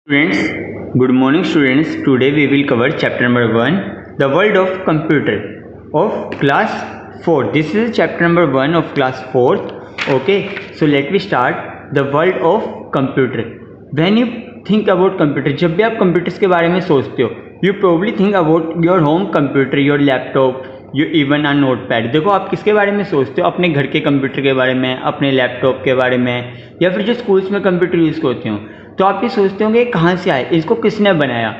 Students, good morning students. Today we will cover chapter number 1, the world of computer of class 4. This is chapter number 1 of class 4. Okay, so let me start the world of computer. When you think about computer, जब भी आप computers के बारे में सोचते हो, you probably think about your home computer, your laptop, you even a notepad. देखो आप किसके बारे में सोचते हो? अपने घर के कंप्यूटर के बारे में, अपने लैपटॉप के बारे में, या फिर जो स्कूल्स में कंप्यूटर यूज़ करते हो. तो आप ये सोचते होंगे कहाँ से आए, इसको किसने बनाया.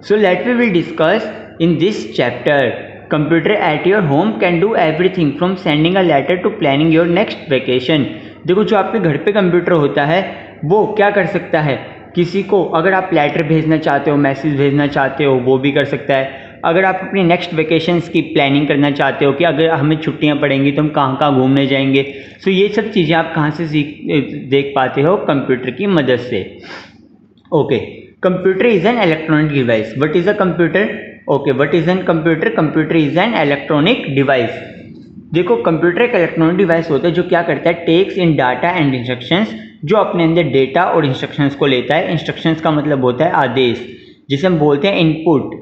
So let we will discuss in this chapter. Computer at your home can do everything from sending a letter to planning your next vacation. देखो जो आपके घर पे कंप्यूटर होता है वो क्या कर सकता है, किसी को अगर आप लेटर भेजना चाहते हो, मैसेज भेजना चाहते हो, वो भी कर सकता है. अगर आप अपनी नेक्स्ट वेकेशंस की प्लानिंग करना चाहते हो कि अगर हमें छुट्टियां पड़ेंगी तो हम कहाँ कहाँ घूमने जाएंगे, सो ये सब चीज़ें आप कहाँ से देख पाते हो, कंप्यूटर की मदद से. Okay, computer is an electronic device. What is a computer? Okay, what is an computer? Computer is an electronic device. देखो कंप्यूटर एक इलेक्ट्रॉनिक डिवाइस होता है जो क्या करता है, takes in data and instructions, जो अपने अंदर डेटा और इंस्ट्रक्शंस को लेता है. इंस्ट्रक्शंस का मतलब होता है आदेश, जिसे हम बोलते हैं input.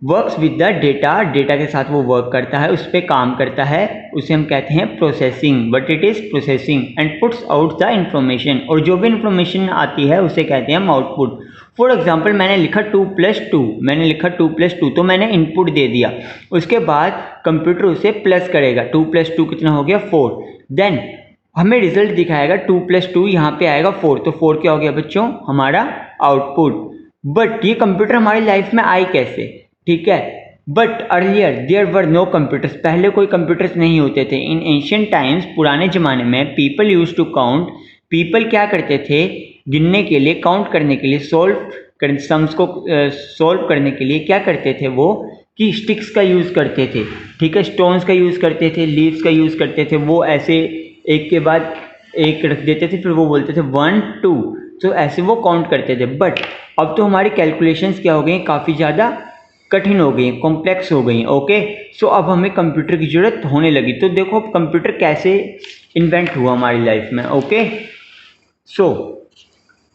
Works with the data, data के साथ वो वर्क करता है, उस पर काम करता है, उसे हम कहते हैं processing. But it is processing and puts out the information, और जो भी इंफॉर्मेशन आती है उसे कहते हैं हम आउटपुट. फॉर एग्जाम्पल मैंने लिखा 2+2, मैंने लिखा 2+2, तो मैंने इनपुट दे दिया. उसके बाद कंप्यूटर उसे प्लस करेगा. 2+2 कितना हो गया? 4. देन हमें रिजल्ट दिखाएगा 2+2, यहाँ पे आएगा 4, तो 4 क्या हो गया बच्चों? हमारा आउटपुट. बट ये कंप्यूटर हमारी लाइफ में आए कैसे? ठीक है, but earlier there were no computers. पहले कोई कंप्यूटर्स नहीं होते थे. इन एंशियंट टाइम्स, पुराने ज़माने में, people use to count. People क्या करते थे? गिनने के लिए, काउंट करने के लिए, सम्स को सॉल्व करने के लिए क्या करते थे वो, कि स्टिक्स का यूज़ करते थे. ठीक है, स्टोन्स का यूज़ करते थे, लीव्स का यूज़ करते थे. वो ऐसे एक के बाद एक रख देते थे, फिर वो बोलते थे 1 2, तो ऐसे वो काउंट करते थे. बट अब तो हमारी कैलकुलेशंस क्या हो गई, काफ़ी ज़्यादा कठिन हो गई, कॉम्प्लेक्स हो गई. ओके, सो अब हमें कंप्यूटर की ज़रूरत होने लगी. तो देखो कंप्यूटर कैसे इन्वेंट हुआ हमारी लाइफ में. Okay, so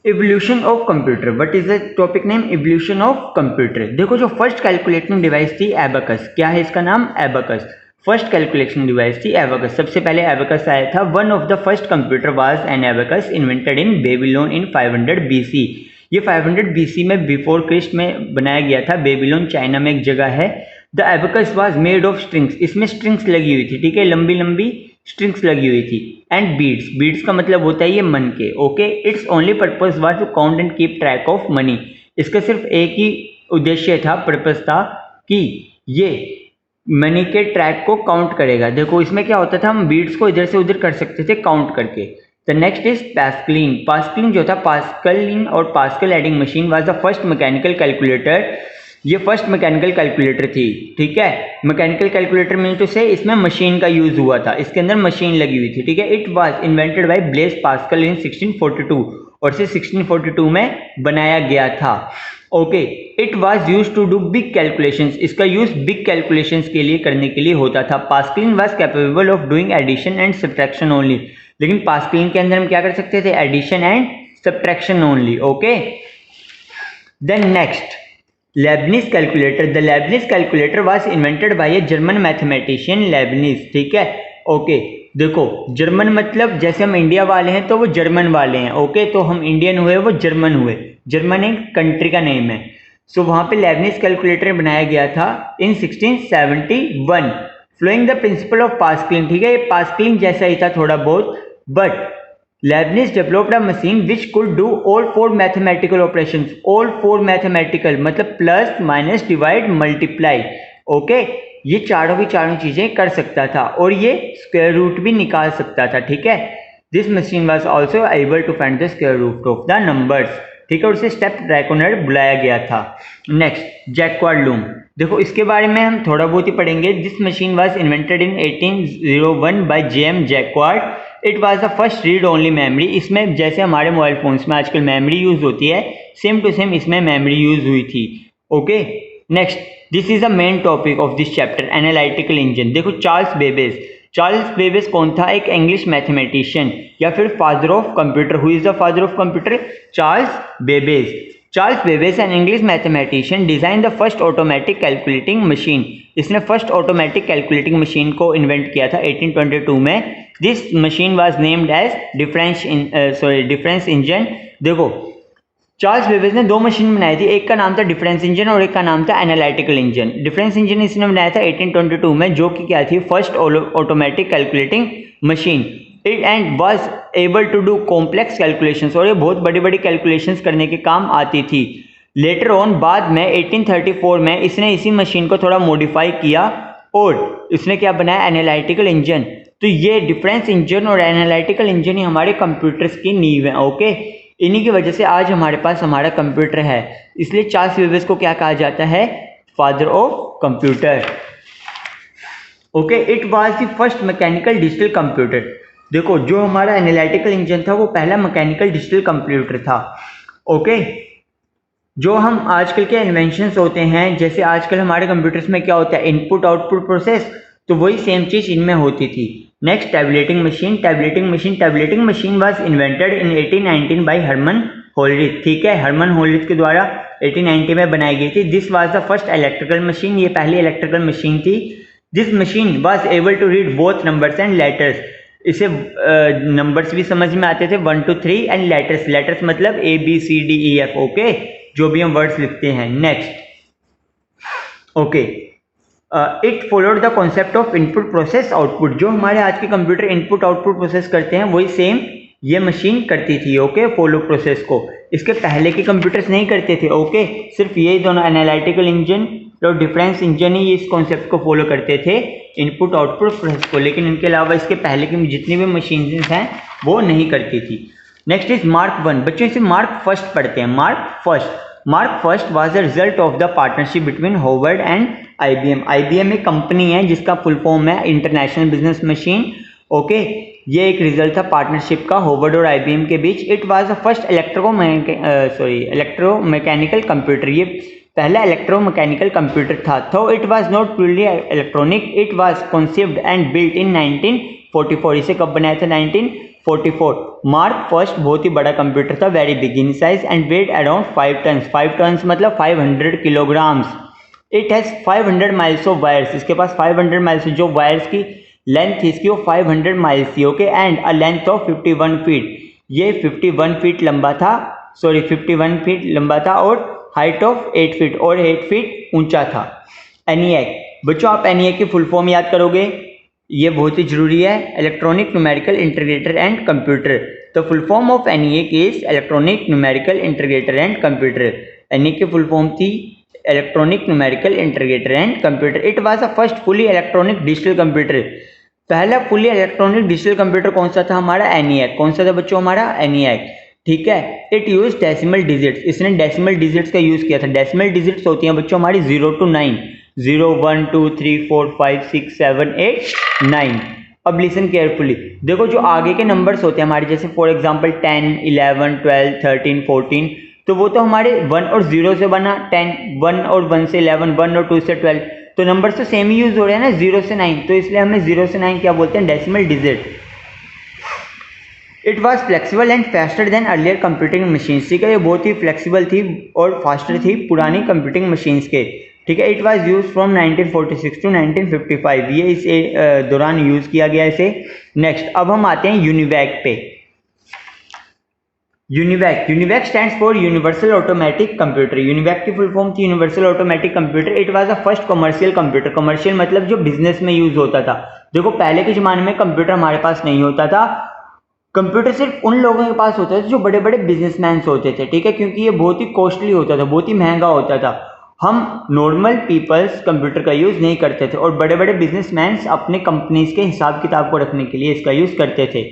evolution of computer. What is the topic name? Evolution of computer. देखो जो फर्स्ट कैलकुलेटिंग डिवाइस थी एबाकस. क्या है इसका नाम? एबाकस. फर्स्ट कैलकुलेशन डिवाइस थी एबाकस. सबसे पहले एबाकस आया था. One of the first computer was an abacus invented in Babylon in 500 BC. ये 500 BC में बिफोर क्रिस्ट में बनाया गया था. बेबीलोन चाइना में एक जगह है. The abacus was made of strings. इसमें स्ट्रिंग्स लगी हुई थी. ठीक है, लंबी लंबी स्ट्रिंग्स लगी हुई थी. And beads. बीड्स का मतलब होता है ये मन के. Okay, its only purpose was to count and keep track of money. इसका सिर्फ एक ही उद्देश्य था, पर्पस था, कि ये मनी के ट्रैक को काउंट करेगा. देखो इसमें क्या होता था, हम बीड्स को इधर से उधर कर सकते थे काउंट करके. The next is Pascaline. Pascaline जो था, पास्कलिन और pascal adding machine was the first mechanical calculator. ये फर्स्ट मैकेनिकल कैलकुलेटर थी. ठीक है, मैकेनिकल कैलकुलेटर मीन टू से इसमें मशीन का यूज हुआ था, इसके अंदर मशीन लगी हुई थी. ठीक है, it was invented by Blaise Pascal in 1642, और इसे 1642 में बनाया गया था. Okay, it was use to do big calculations. इसका यूज बिग कैलकुलेशंस के लिए करने के लिए होता था. Pascaline was capable of doing addition and subtraction only. लेकिन पास्कलिन के अंदर हम क्या कर सकते थे? Addition and subtraction only. Okay, then next Leibniz calculator. The Leibniz calculator was invented bye a German mathematician Leibniz. ठीक है, ओके, देखो जर्मन मतलब जैसे हम इंडिया वाले हैं तो वो जर्मन वाले हैं. ओके, तो हम इंडियन हुए, वो जर्मन हुए. जर्मन एक कंट्री का नेम है. सो वहाँ पे लेबनिज कैलकुलेटर बनाया गया था in 1671, following the principle of Pascaline. ठीक है, ये पास्कलिन जैसा ही था थोड़ा बहुत. But Leibniz developed a machine which could do all 4 mathematical operations. All 4 mathematical मतलब plus, minus, divide, multiply. Okay, ये चारों की चारों चीजें कर सकता था, और ये स्क्वायर रूट भी निकाल सकता था. ठीक है, this machine was also able to find the square root of the numbers. ठीक है, और उसे स्टेप ड्रैकोनर बुलाया गया था. Next Jacquard loom. देखो इसके बारे में हम थोड़ा बहुत ही पढ़ेंगे. This machine was invented in 1801 by J.M. Jacquard. It was the first read only memory. इसमें जैसे हमारे मोबाइल फोन्स में आजकल मेमोरी यूज होती है, सेम टू सेम इसमें मेमोरी यूज हुई थी. Okay, next this is the main topic of this chapter, analytical engine. देखो चार्ल्स बेबेज. चार्ल्स बेबेज कौन था? एक इंग्लिश मैथमेटिशियन या फिर father of computer. Who is the father of computer? Charles Babbage. Charles Babbage an English mathematician design the first automatic calculating machine. इसने first automatic calculating machine को invent किया था 1822 में। This machine was named age difference engine. देखो Charles Babbage ने दो machine बनाई थी, एक का नाम था डिफरेंस इंजन और एक का नाम था एनालिटिकल इंजन। डिफरेंस इंजन इसने बनाया था 1822 में, जो कि क्या थी, first automatic calculating machine. It and was able to do complex calculations, और ये बहुत बड़ी बड़ी कैलकुलेशंस करने के काम आती थी। लेटर ऑन बाद में 1834 में इसने इसी मशीन को थोड़ा मॉडिफाई किया और इसने क्या बनाया, एनालिटिकल इंजन। तो ये डिफरेंस इंजन और एनालिटिकल इंजन ही हमारे कंप्यूटर्स की नींव है। ओके, इन्हीं की वजह से आज हमारे पास हमारा कंप्यूटर है। इसलिए चार्ल्स बेबेज को क्या कहा जाता है, father of computer. Okay, it was the first mechanical digital computer. देखो जो हमारा एनालिटिकल इंजन था वो पहला मैकेनिकल डिजिटल कंप्यूटर था। ओके, जो हम आजकल के इन्वेंशंस होते हैं, जैसे आजकल हमारे कंप्यूटर्स में क्या होता है, इनपुट आउटपुट प्रोसेस, तो वही सेम चीज इनमें होती थी। Next, tabulating machine. Tabulating machine was invented in 1819 by Herman Hollerith. ठीक है, हर्मन होलरिथ के द्वारा 1890 में बनाई गई थी। This was the first electrical machine. ये पहली इलेक्ट्रिकल मशीन थी। This machine was able to read both numbers and letters. इसे नंबर्स भी समझ में आते थे 1 to 3 एंड लेटर्स मतलब ABCDEF। ओके, जो भी हम वर्ड्स लिखते हैं। Next, okay, it followed the concept of input process output. जो हमारे आज के कंप्यूटर इनपुट आउटपुट प्रोसेस करते हैं वही सेम ये मशीन करती थी। ओके, फॉलो प्रोसेस को इसके पहले के कंप्यूटर्स नहीं करते थे। ओके, सिर्फ ये दोनों एनालिटिकल इंजन और डिफरेंस इंजन ही इस कॉन्सेप्ट को फॉलो करते थे, इनपुट आउटपुट प्रोसेस को, लेकिन इनके अलावा इसके पहले की जितनी भी मशीन्स हैं वो नहीं करती थी। Next is mark 1। बच्चों इसे मार्क फर्स्ट पढ़ते हैं। Mark first was the result of the partnership between hovered and IBM। IBM एक कंपनी है जिसका फुल फॉर्म है इंटरनेशनल बिजनेस मशीन। ओके, ये एक रिजल्ट था पार्टनरशिप का होवर्ड और IBM के बीच। It was the first electromechanical computer. ये पहला इलेक्ट्रोमैकेनिकल कंप्यूटर था। तो it was not purely electronic, it was conceived and built in 1944। इसे कब बनाया था, 1944। मार्क फर्स्ट बहुत ही बड़ा कंप्यूटर था, very big in size and weight around 5 tons. 5 tons मतलब 500 kilograms. It has 500 miles of wires. इसके पास 500 माइल्स, जो वायर्स की लेंथ थी इसकी वो 500 माइल्स थी। Okay, and a length of 51 feet. ये 51 फीट लंबा था, 51 फीट लंबा था और हाइट ऑफ 8 फीट और 8 फीट ऊंचा था। ENIAC। बच्चों आप ENIAC की फुल फॉर्म याद करोगे, ये बहुत ही जरूरी है। Electronic numerical integrator and computer. The full form of ENIAC is electronic numerical integrator and computer. ENIAC की फुल फॉर्म थी electronic numerical integrator and computer. It was the first fully electronic digital computer. पहला fully electronic digital computer कौन सा था, हमारा ENIAC। कौन सा था बच्चों, हमारा ENIAC। ठीक है, इट यूज डेसिमल डिजिट्स। इसने डेसिमल डिजिट्स का यूज किया था। डेसिमल डिजिट्स होती हैं बच्चों हमारी 0 to 9, 0 1 2 3 4 5 6 7 8 9। अब लिसन केयरफुली, देखो जो आगे के नंबर्स होते हैं हमारे, जैसे फॉर एग्जांपल 10 11 12 13 14, तो वो तो हमारे 1 और 0 से बना। 10 1 और 1 से 11, 1 और 2 से 12, तो नंबर्स तो सेम ही यूज हो रहे हैं ना, 0 से 9। तो इसलिए हमें 0 से 9 क्या बोलते हैं, decimal digit. It was flexible and faster than earlier computing machines. ठीक है, ये बहुत ही फ्लेक्सिबल थी और फास्टर थी पुरानी कंप्यूटिंग मशीन्स के। ठीक है, it was use from 1946 to 1955। ये इस दौरान यूज किया गया इसे। नेक्स्ट, अब हम आते हैं यूनिवैक पे। UNIVAC stands for universal automatic computer. UNIVAC की फुल फॉर्म थी universal automatic computer. It was the first commercial computer. Commercial मतलब जो बिजनेस में यूज होता था। देखो पहले के जमाने में कंप्यूटर हमारे पास नहीं होता था। कंप्यूटर सिर्फ उन लोगों के पास होता था जो बड़े बड़े बिजनेसमैन होते थे। ठीक है, क्योंकि ये बहुत ही कॉस्टली होता था, बहुत ही महंगा होता था। हम नॉर्मल पीपल्स कंप्यूटर का यूज नहीं करते थे और बड़े बड़े बिजनेसमैन अपने कंपनीज के हिसाब किताब को रखने के लिए इसका यूज करते थे।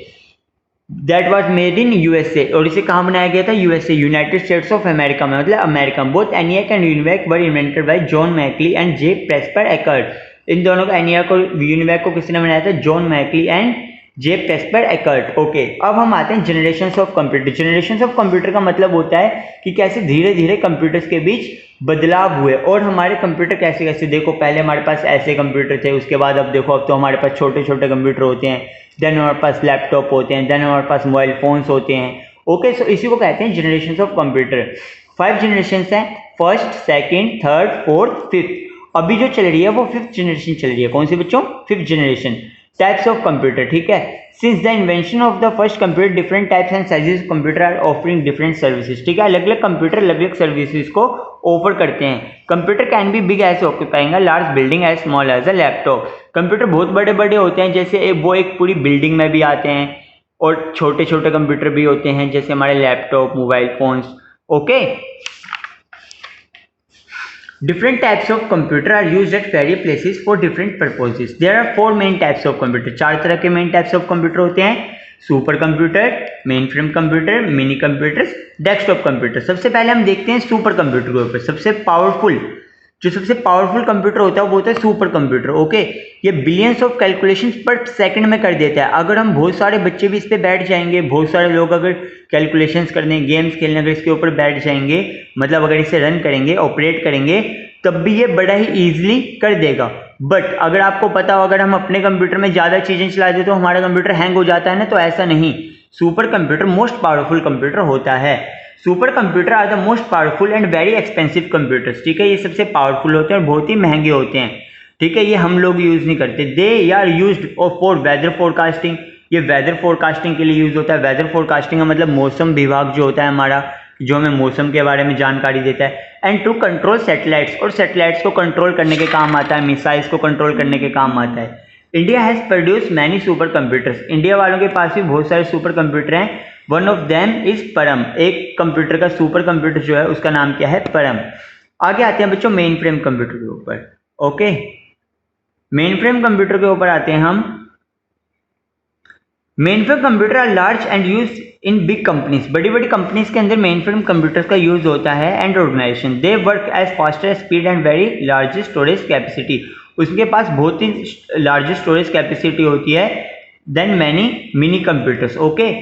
That was made in USA। और इसे कहाँ बनाया गया था, USA, United States of America में, मतलब अमेरिका में। Both ENIAC and UNIVAC were invented by John Mauchly and J. Presper Eckert. इन दोनों का ENIAC और यूनिवैक को किसने बनाया था, John Mauchly and J. Presper Eckert. Okay, अब हम आते हैं generations of computer. Generations of computer का मतलब होता है कि कैसे धीरे धीरे कंप्यूटर्स के बीच बदलाव हुए और हमारे कंप्यूटर कैसे कैसे, देखो पहले हमारे पास ऐसे कंप्यूटर थे, उसके बाद अब देखो अब तो हमारे पास छोटे छोटे कंप्यूटर होते हैं, देन हमारे पास लैपटॉप होते हैं, देन हमारे पास मोबाइल फोन्स होते हैं। ओके, सो इसी को कहते हैं जनरेशंस ऑफ कंप्यूटर। 5 जनरेशन हैं, first, second, third, fourth, fifth. अभी जो चल रही है वो 5th जनरेशन चल रही है। कौन सी बच्चों? 5th generation. Types of computer, ठीक है। Since the invention of the first computer, different types and sizes computer are offering different services, ठीक है। अलग अलग कंप्यूटर अलग अलग सर्विसेज को ऑफर करते हैं। Computer can be big as occupying a large building as small as a laptop. Computer बहुत बड़े बड़े होते हैं, जैसे वो एक पूरी बिल्डिंग में भी आते हैं, और छोटे छोटे कंप्यूटर भी होते हैं जैसे हमारे laptop, mobile phones, okay. Different types of computer are used at various places for different purposes. There are 4 main types of computer. 4 तरह के main types of computer होते हैं। Super computer, main frame computer, mini computer, desktop computer. सबसे पहले हम देखते हैं super computer के ऊपर। सबसे पावरफुल कंप्यूटर होता है वो होता है सुपर कंप्यूटर, ओके। ये बिलियंस ऑफ कैलकुलेशंस पर सेकंड में कर देता है। अगर हम बहुत सारे बच्चे भी इस पे बैठ जाएंगे, बहुत सारे लोग अगर कैलकुलेशंस करने, गेम्स खेलने अगर इसके ऊपर बैठ जाएंगे, मतलब अगर इसे रन करेंगे, ऑपरेट करेंगे, तब भी ये बड़ा ही ईजिली कर देगा। बट अगर आपको पता हो, अगर हम अपने कंप्यूटर में ज़्यादा चीज़ें चला दें तो हमारा कंप्यूटर हैंग हो जाता है ना, तो ऐसा नहीं। Super computer most powerful computer होता है। Super computer are the most powerful and very expensive computers, ठीक है। ये सबसे पावरफुल होते हैं और बहुत ही महंगे होते हैं, ठीक है। ये हम लोग यूज़ नहीं करते। They are used for weather forecasting. ये वेदर फोरकास्टिंग के लिए यूज़ होता है। वेदर फोरकास्टिंग का मतलब मौसम विभाग जो होता है हमारा, जो हमें मौसम के बारे में जानकारी देता है। एंड टू कंट्रोल सैटेलाइट्स, और सैटेलाइट्स को कंट्रोल करने के काम आता है, मिसाइल्स को कंट्रोल करने के काम आता है। India has produce many super computers. India वालों के पास भी बहुत सारे सुपर कंप्यूटर हैं। वन ऑफ देम इज परम। एक कंप्यूटर का सुपर कंप्यूटर जो है उसका नाम क्या है? परम। आगे आते हैं बच्चों मेन फ्रेम कंप्यूटर के ऊपर, ओके। मेन फ्रेम कंप्यूटर के ऊपर आते हैं हम। Main frame computer are large and use in big companies. बड़ी बड़ी कंपनीज के अंदर मेन फ्रेम कंप्यूटर का यूज होता है। And organisation they work as faster speed and very large storage capacity. उसके पास बहुत ही लार्ज स्टोरेज कैपेसिटी होती है than many mini computers, okay.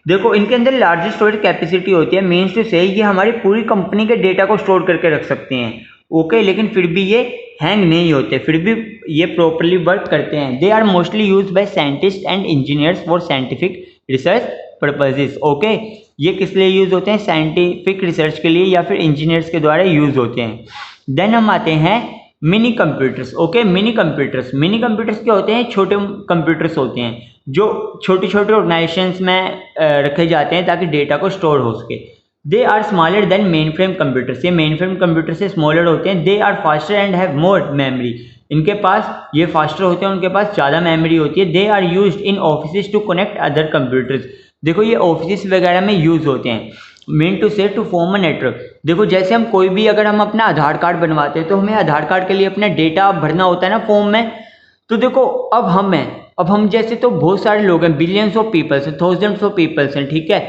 देखो इनके अंदर लार्ज स्टोरेज कैपेसिटी होती है, मीन्स टू से ये हमारी पूरी कंपनी के डेटा को स्टोर करके रख सकते हैं, ओके। लेकिन फिर भी ये हैंग नहीं होते, फिर भी ये प्रॉपरली वर्क करते हैं। They are mostly use by scientist and engineers for scientific research purposes, okay. ये किस लिए यूज होते हैं? साइंटिफिक रिसर्च के लिए या फिर इंजीनियर्स के द्वारा यूज होते हैं। देन हम आते हैं mini computers, okay. Mini computers क्या होते हैं? छोटे कंप्यूटर्स होते हैं जो छोटे छोटे ऑर्गेनाइजेशंस में रखे जाते हैं ताकि डेटा को स्टोर हो सके। They are smaller than main frame computers. ये मेन फ्रेम कंप्यूटर से स्मॉलर होते हैं। They are faster and have more memory. इनके पास ये फास्टर होते हैं, उनके पास ज़्यादा मेमोरी होती है। They are used in office to connect other computers. देखो ये ऑफिस वगैरह में यूज होते हैं। Mean to say to form a network. देखो जैसे हम कोई भी, अगर हम अपना आधार कार्ड बनवाते हैं तो हमें आधार कार्ड के लिए अपना डेटा भरना होता है ना फॉर्म में। तो देखो अब हम जैसे तो बहुत सारे लोग हैं, बिलियंस ऑफ पीपल्स हैं, थाउजेंड्स ऑफ पीपल्स हैं, ठीक है।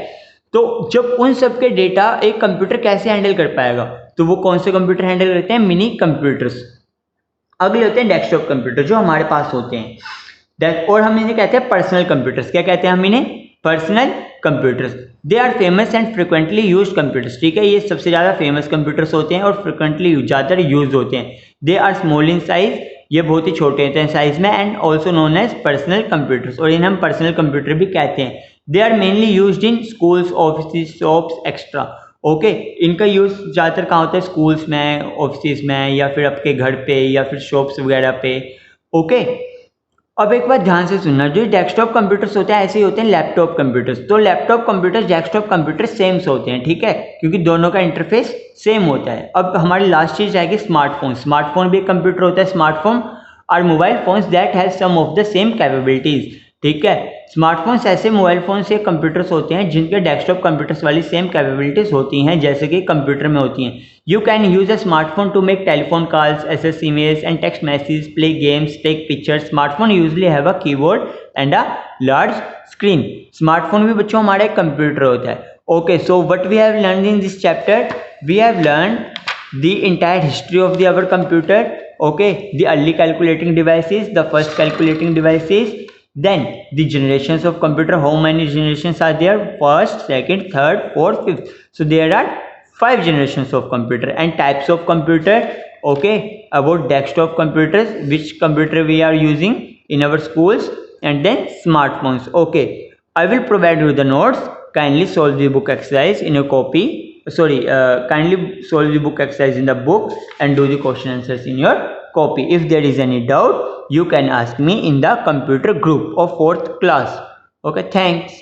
तो जब उन सब के डेटा एक कंप्यूटर कैसे हैंडल कर पाएगा? तो वो कौन से कंप्यूटर हैंडल करते हैं? Mini computers. अगले होते हैं डेस्कटॉप कंप्यूटर जो हमारे पास होते हैं, और हम इन्हें कहते हैं पर्सनल कंप्यूटर्स। क्या कहते हैं हम इन्हें? Personal computers. They are famous and frequently used computers, ठीक है। ये सबसे ज़्यादा फेमस कंप्यूटर्स होते हैं और फ्रिक्वेंटली ज़्यादातर यूज होते हैं। They are small in size, ये बहुत ही छोटे होते हैं साइज में। And also known as personal computers, और इन्हें हम पर्सनल कंप्यूटर भी कहते हैं। They are mainly used in schools, office, shops extra, okay. इनका यूज़ ज़्यादातर कहाँ होता है? स्कूल्स में, ऑफिस में, या फिर आपके घर पे, या फिर शॉप्स वगैरह पे, ओके। अब एक बात ध्यान से सुनना, जो डेस्कटॉप कंप्यूटर्स होते हैं ऐसे ही होते हैं लैपटॉप कंप्यूटर्स। तो laptop computers desktop computers same से होते हैं, ठीक है, क्योंकि दोनों का इंटरफेस सेम होता है। अब हमारी लास्ट चीज आएगी स्मार्टफोन। स्मार्टफोन भी एक कंप्यूटर होता है। Smartphone are mobile phones that have some of the same capabilities, ठीक है। स्मार्टफोन्स ऐसे मोबाइल फोन से कंप्यूटर्स होते हैं जिनके डेस्कटॉप कंप्यूटर्स वाली सेम कैपेबिलिटीज होती हैं जैसे कि कंप्यूटर में होती हैं। You can use a smartphone to make telephone calls, SS emails and text message, play games, take pictures. Smartphone usually have a keyboard and a large screen. Smartphone भी बच्चों हमारा एक कंप्यूटर होता है, okay. So what we have learned in this chapter? We have learned the entire history of the our computer, okay, the early calculating devices, the first calculating devices, then the generations of computer. How many generations are there? First, second, third, fourth, fifth. So there are 5 generations of computer. And types of computer, okay, about desktop computers, which computer we are using in our schools, and then smartphones, okay. I will provide you the notes. Kindly solve the book exercise in your copy, kindly solve the book exercise in the book and do the question answers in your copy. If there is any doubt, you can ask me in the computer group of 4th class. Okay, thanks.